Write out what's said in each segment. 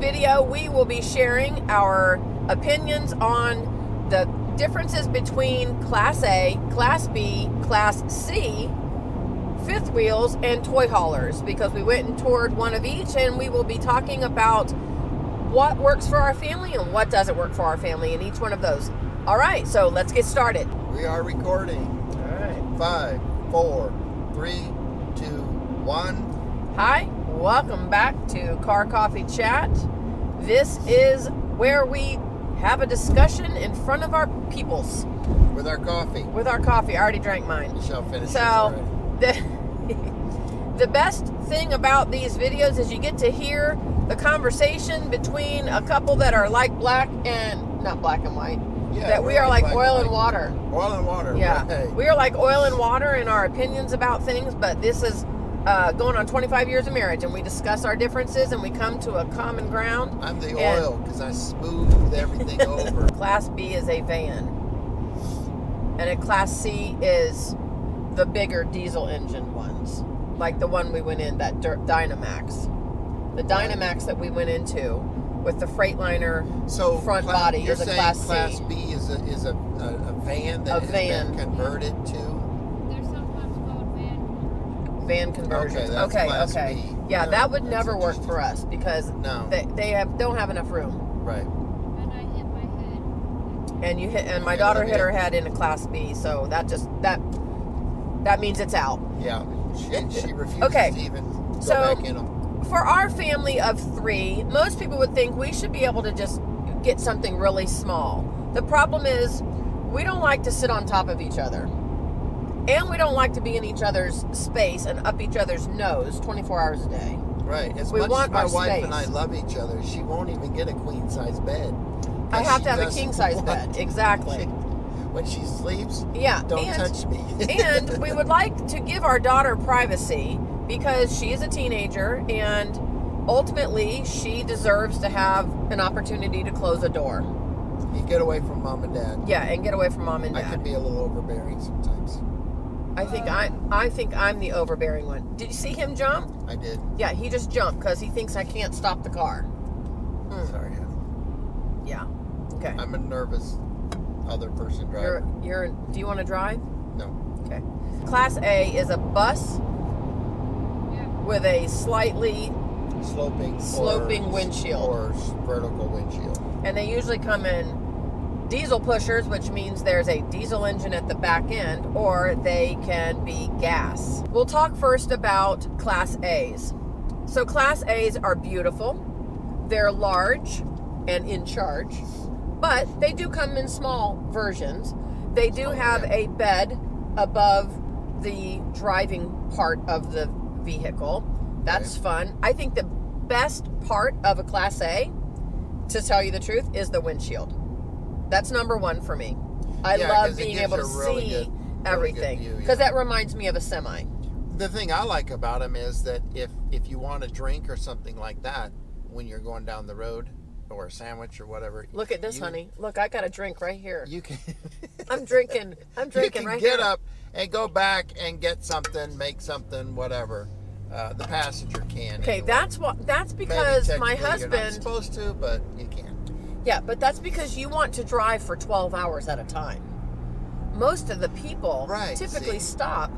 video, we will be sharing our opinions on the differences between Class A, Class B, Class C, fifth wheels, and toy haulers, because we went and toured one of each, and we will be talking about what works for our family and what doesn't work for our family in each one of those. All right, so let's get started. We are recording. All right. 5, 4, 3, 2, 1. Hi, welcome back to Car Coffee Chat. This is where we have a discussion in front of our peoples. With our coffee. With our coffee. I already drank mine. Michelle finished So, already. the best thing about these videos is you get to hear the conversation between a couple that are like not black and white. Yeah, that we are like oil and water. Oil and water, Yeah. right. We are like oil and water in our opinions about things, but this is going on 25 years of marriage, and we discuss our differences and we come to a common ground. I'm the oil because I smooth everything over. Class B is a van, and a Class C is the bigger diesel engine ones, like the one we went in, that Dynamax. The Dynamax that we went into with the Freightliner front body is a Class C. Class B is a van that has been converted to? They're sometimes called Van conversions. Okay, that's Class okay. B. Yeah, No, that would that's never work interesting. for us because No. they don't have enough room. Right. and I hit my head. And my Yeah, daughter look hit at her it. head in a Class B, so that means it's out. Yeah. She refuses Okay. to even go So- back in them. For our family of 3, most people would think we should be able to just get something really small. The problem is we don't like to sit on top of each other. And we don't like to be in each other's space and up each other's nose 24 hours a day. Right. As We much want as my our wife and I space. love each other, she won't even get a queen-size bed. I have to have a Doesn't king-size want bed. to. Exactly. When she sleeps, Yeah. don't touch me. And we would like to give our daughter privacy because she is a teenager and ultimately she deserves to have an opportunity to close a door. You get away from mom and dad. Yeah, and get away from mom and I dad. can be a little overbearing sometimes. I think I'm the overbearing one. Did you see him jump? I did. Yeah, he just jumped because he thinks I can't stop the car. Sorry, honey. Yeah. Okay. I'm a nervous other person driver. Do you want to drive? No. Okay. Class A is a bus Yeah. with a slightly, Sloping or windshield. Or vertical windshield. and they usually come in diesel pushers, which means there's a diesel engine at the back end, or they can be gas. We'll talk first about Class A's. So Class A's are beautiful. They're large and in charge, but they do come in small versions. They do have a bed above the driving part of the vehicle. That's fun. I think the best part of a Class A, to tell you the truth, is the windshield. That's number one for me. I Yeah, love 'cause it being gives able to you a really see good everything, view, because yeah. that reminds me of a semi. The thing I like about them is that if you want a drink or something like that when you're going down the road, or a sandwich or whatever. Look at this, honey. Look, I got a drink right here. You can. I'm drinking You can right get here. up and go back and get something, make something, whatever. The passenger can. Okay, anyway. that's Maybe because my technically you're not husband. supposed to, but you can. Yeah, but that's because you want to drive for 12 hours at a time. Most of the people typically see. stop.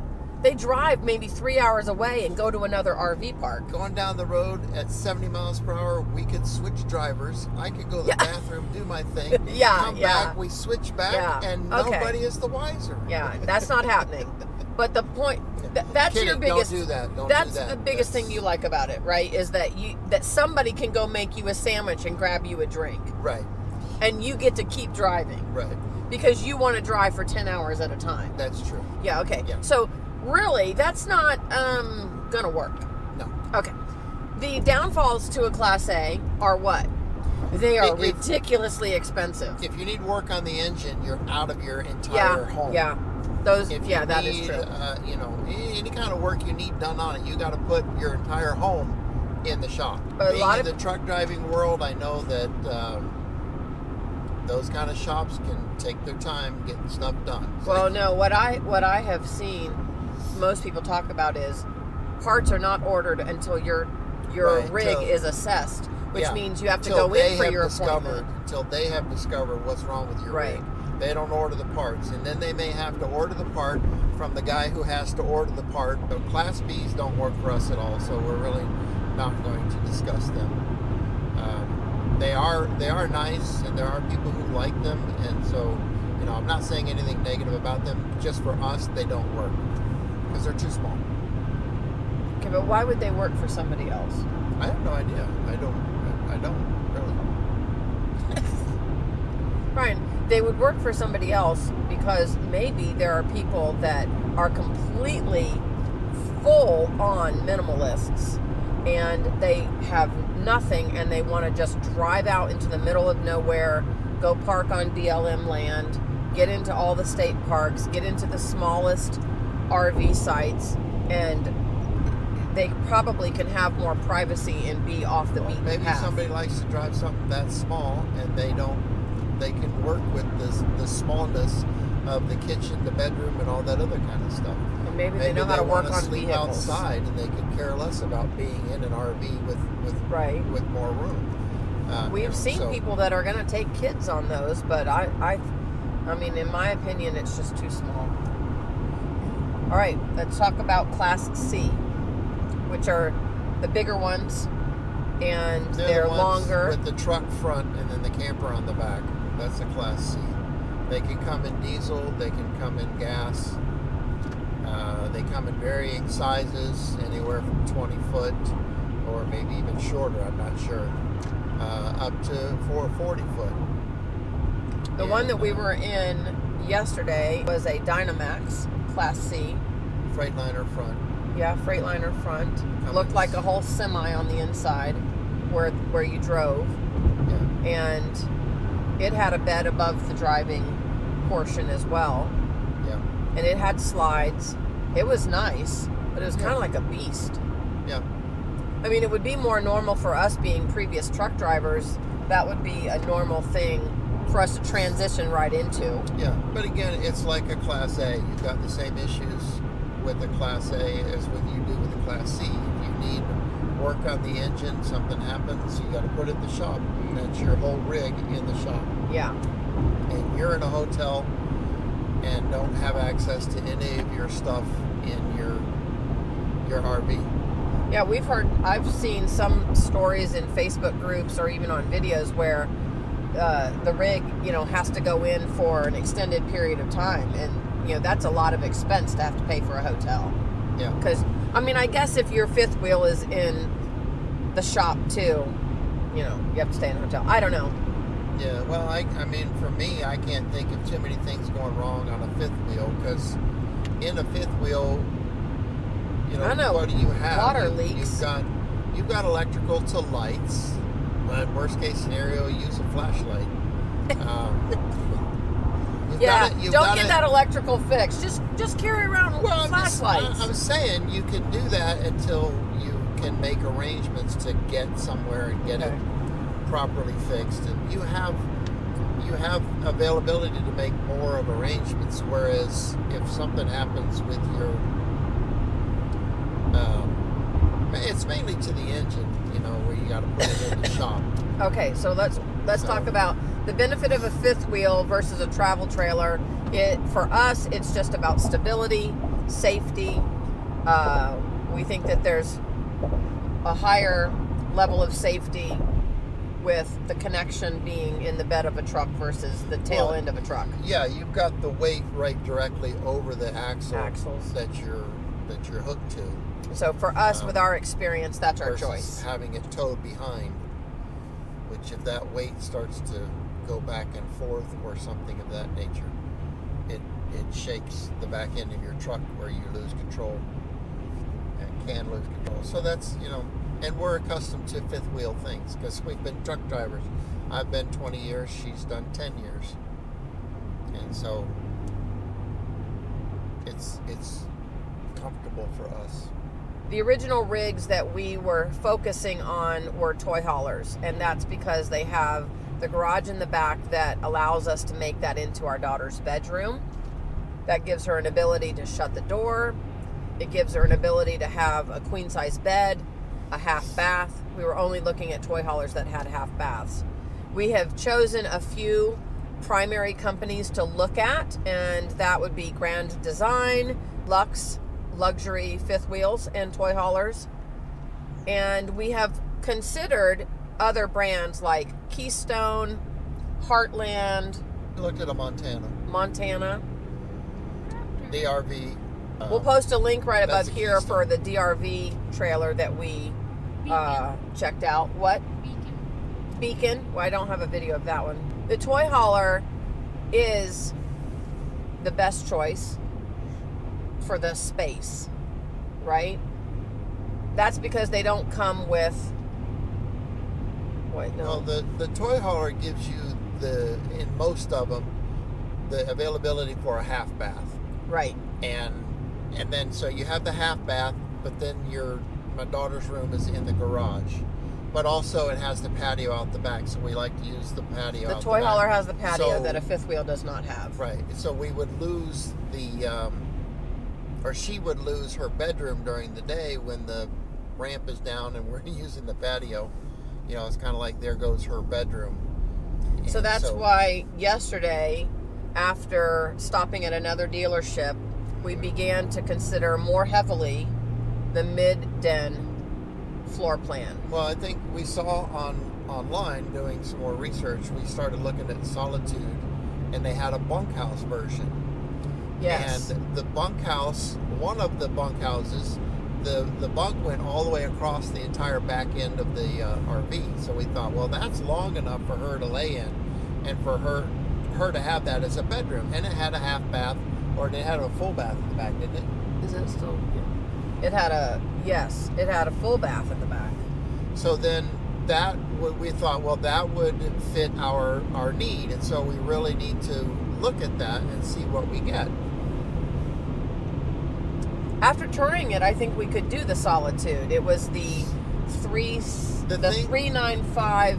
They drive maybe 3 hours away and go to another RV park. Going down the road at 70 miles per hour, we could switch drivers. I could go to the bathroom, do my thing. Come back, we switch back, and nobody is the wiser. Yeah, that's not happening. But the point, that's Kidding, your biggest. Don't do that. Don't that's do that. the biggest thing you like about it, right? Is that somebody can go make you a sandwich and grab you a drink, Right. and you get to keep driving Right. because you want to drive for 10 hours at a time. That's true. Yeah. Okay. Yeah. So really, that's not gonna work. No. Okay. The downfalls to a Class A are what? They are ridiculously expensive. If you need work on the engine, you're out of your entire home. Yeah. Those. If Yeah, you that need, is true. Any kind of work you need done on it, you got to put your entire home in the shop. But Being in the truck driving world, I know that those kind of shops can take their time getting stuff done. Well, no, what I have seen most people talk about is parts are not ordered until your Right, rig is assessed, which means you have to go in for your appointment. Until they have discovered what's wrong with your rig. They don't order the parts, and then they may have to order the part from the guy who has to order the part. But Class Bs don't work for us at all, so we're really not going to discuss them. They are nice, and there are people who like them, and so I'm not saying anything negative about them. Just for us, they don't work because they're too small. Okay, but why would they work for somebody else? I have no idea. I don't really. Brian, they would work for somebody else because maybe there are people that are completely full on minimalists and they have nothing and they want to just drive out into the middle of nowhere, go park on BLM land, get into all the state parks, get into the smallest RV sites, and they probably can have more privacy and be off the beaten path. Maybe somebody likes to drive something that small and they can work with the smallness of the kitchen, the bedroom, and all that other kind of stuff. And maybe they know how to work on sleep vehicles outside, and they could care less about being in an RV with more room. We've seen people that are going to take kids on those, but I mean, in my opinion, it's just too small. All right, let's talk about Class C, which are the bigger ones, and they're longer. With the truck front and then the camper on the back. That's a Class C. They can come in diesel, they can come in gas. They come in varying sizes, anywhere from 20 foot or maybe even shorter, I'm not sure, up to 40 foot. The one that we were in yesterday was a Dynamax Class C. Freightliner front. Yeah, Freightliner front. Looked like a whole semi on the inside where you drove. Yeah. And it had a bed above the driving portion as well. Yeah. And it had slides. It was nice, but it was kind of like a beast. Yeah. I mean, it would be more normal for us being previous truck drivers. That would be a normal thing for us to transition right into. Yeah, but again, it's like a Class A. You've got the same issues with the Class A as what you do with the Class C. If you need work on the engine, something happens, you got to put it in the shop. And that's your whole rig in the shop. Yeah. And you're in a hotel and don't have access to any of your stuff in your RV. Yeah, I've seen some stories in Facebook groups or even on videos where the rig, has to go in for an extended period of time, and that's a lot of expense to have to pay for a hotel. Yeah. Because I guess if your fifth wheel is in the shop too, you have to stay in a hotel. I don't know. Yeah. Well, I mean, for me, I can't think of too many things going wrong on a fifth wheel because in a fifth wheel, I know. What do you have? Water leaks. You've got electrical to lights. But worst case scenario, use a flashlight. Don't get that electrical fix. Just carry around flashlights. I'm saying you can do that until you can make arrangements to get somewhere and get it properly fixed. And you have availability to make more of arrangements. Whereas if something happens with your, it's mainly to the engine, where you got to put it in the shop. Okay, so let's talk about the benefit of a fifth wheel versus a travel trailer. For us, it's just about stability, safety. We think that there's a higher level of safety with the connection being in the bed of a truck versus the tail end of a truck. Yeah, you've got the weight right directly over the axles that you're hooked to. So for us, with our experience, that's our choice. Having it towed behind, which if that weight starts to go back and forth or something of that nature, it shakes the back end of your truck where you lose control and can lose control. So that's, and we're accustomed to fifth wheel things because we've been truck drivers. I've been 20 years, she's done 10 years. And so it's comfortable for us. The original rigs that we were focusing on were toy haulers, and that's because they have the garage in the back that allows us to make that into our daughter's bedroom. That gives her an ability to shut the door. It gives her an ability to have a queen-size bed, a half bath, We were only looking at toy haulers that had half baths. We have chosen a few primary companies to look at, and that would be Grand Design, Lux, Luxury Fifth Wheels, and toy haulers. And we have considered other brands like Keystone, Heartland, Looked at a Montana. DRV. We'll post a link right above that's a here for Keystone. the DRV trailer that we Beacon. checked out. What? Beacon. Well, I don't have a video of that one. The toy hauler is the best choice for the space, right? That's because they don't come with. Wait, no. Well, the toy hauler gives you in most of them, the availability for a half bath. Right. And then so you have the half bath, but then my daughter's room is in the garage. But also it has the patio out the back, so we like to use the patio The out toy the back. hauler has the patio So- that a fifth wheel does not have. Right. So we would lose or she would lose her bedroom during the day when the ramp is down and we're using the patio. You know, it's kind of like there goes her bedroom. So And that's why yesterday, after stopping at another dealership, we began to consider more heavily the mid-den floor plan. Well, I think we saw online doing some more research. We started looking at Solitude, and they had a bunkhouse version. Yes. And the bunkhouse, one of the bunkhouses, the bunk went all the way across the entire back end of the RV. So we thought, well, that's long enough for her to lay in, and for her to have that as a bedroom. And it had a half bath, or it had a full bath in the back, didn't it? Is it still? Yeah. It had a full bath in the back. So then we thought, well, that would fit our need, and so we really need to look at that and see what we get. After touring it, I think we could do the Solitude. It was the 395.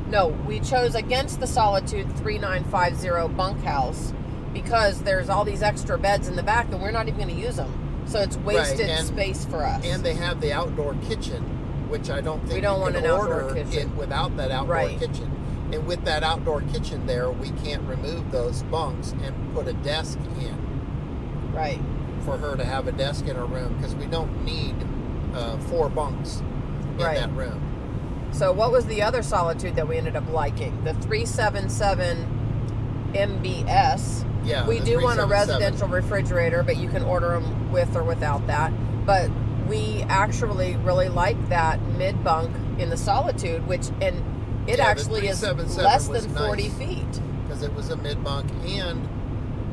No, we chose against the Solitude 3950 bunkhouse because there's all these extra beds in the back and we're not even going to use them. So it's wasted space for us. And they have the outdoor kitchen, which I don't think We don't you want can an outdoor order kitchen. it without that outdoor Right. kitchen. And with that outdoor kitchen there, we can't remove those bunks and put a desk in Right. for her to have a desk in her room, because we don't need 4 bunks in Right. that room. So what was the other Solitude that we ended up liking? The 377 MBS. Yeah, We the do want a 377. residential refrigerator, but you can order them with or without that. But we actually really like that mid bunk in the Solitude, it Yeah, the actually is 377 less was than 40 nice. feet. Because it was a mid bunk, and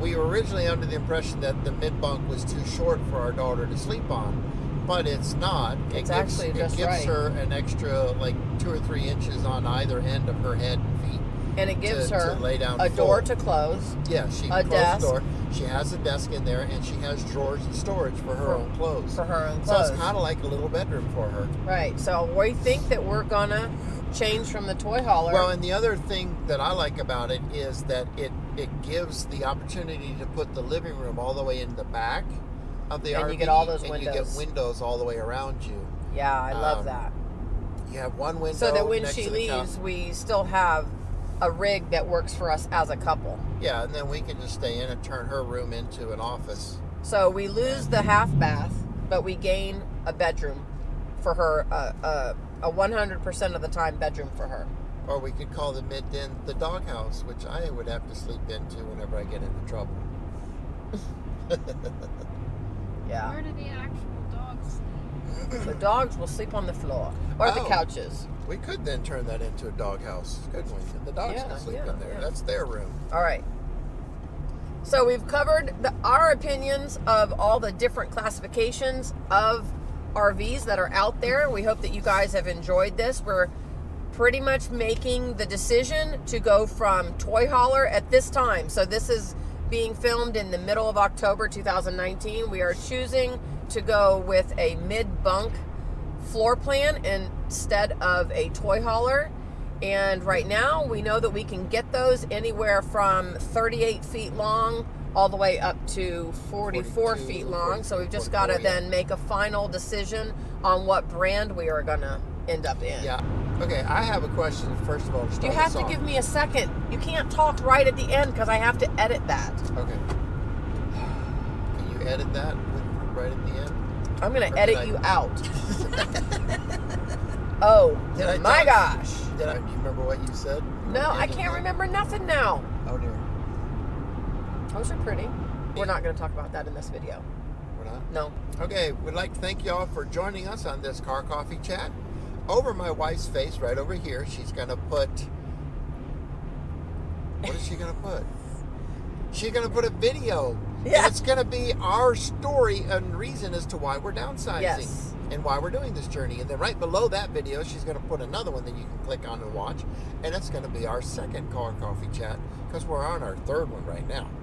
we were originally under the impression that the mid bunk was too short for our daughter to sleep on, but it's not. It's actually just it gives right. her an extra 2 or 3 inches on either end of her head and feet. And it gives to her lay down a full. door to close. Yeah, she a can close desk. the door. She has a desk in there, and she has drawers and storage for her own clothes. For her own So clothes. it's kind of like a little bedroom for her. Right. So we think that we're going to change from the toy hauler. Well, and the other thing that I like about it is that it gives the opportunity to put the living room all the way in the back of the RV. And you get all those and windows. you get windows all the way around you. yeah, I love um, that. You have one window So that when next she to the leaves, couch. we still have a rig that works for us as a couple. Yeah, and then we can just stay in and turn her room into an office. So we lose the half bath, but we gain a bedroom for her, a 100% of the time bedroom for her. Or we could call the mid-den the doghouse, which I would have to sleep into whenever I get into trouble. Yeah. Where do the actual dogs sleep? The dogs will sleep on the floor or the Oh. couches. We could then turn that into a doghouse. Good one. The dogs Yeah, can sleep yeah, in there. yeah. That's their room. All right. So we've covered our opinions of all the different classifications of RVs that are out there. We hope that you guys have enjoyed this. We're pretty much making the decision to go from toy hauler at this time. So this is being filmed in the middle of October 2019. We are choosing to go with a mid-bunk floor plan instead of a toy hauler. And right now we know that we can get those anywhere from 38 feet long all the way up to 44 feet long. So we've just got to 44, yeah. then make a final decision on what brand we are going to end up in. Yeah. Okay, I have a question, first of all, to start You have us to off. give me a second. You can't talk right at the end because I have to edit that. Okay. Can you edit that right at the end? I'm going Or to did edit I- you out. Oh, Did I my talk- gosh. Do you remember what you said? No, I can't remember nothing now. Oh, dear. Those are pretty. We're not going to talk about that in this video. We're not? No. Okay, we'd like to thank y'all for joining us on this Car Coffee Chat. Over my wife's face, right over here, she's going to put... What is she going to put? She's going to put a video. Yeah. And it's going to be our story and reason as to why we're downsizing. Yes. And why we're doing this journey. And then right below that video, she's going to put another one that you can click on and watch. And it's going to be our second Car Coffee Chat because we're on our third one right now.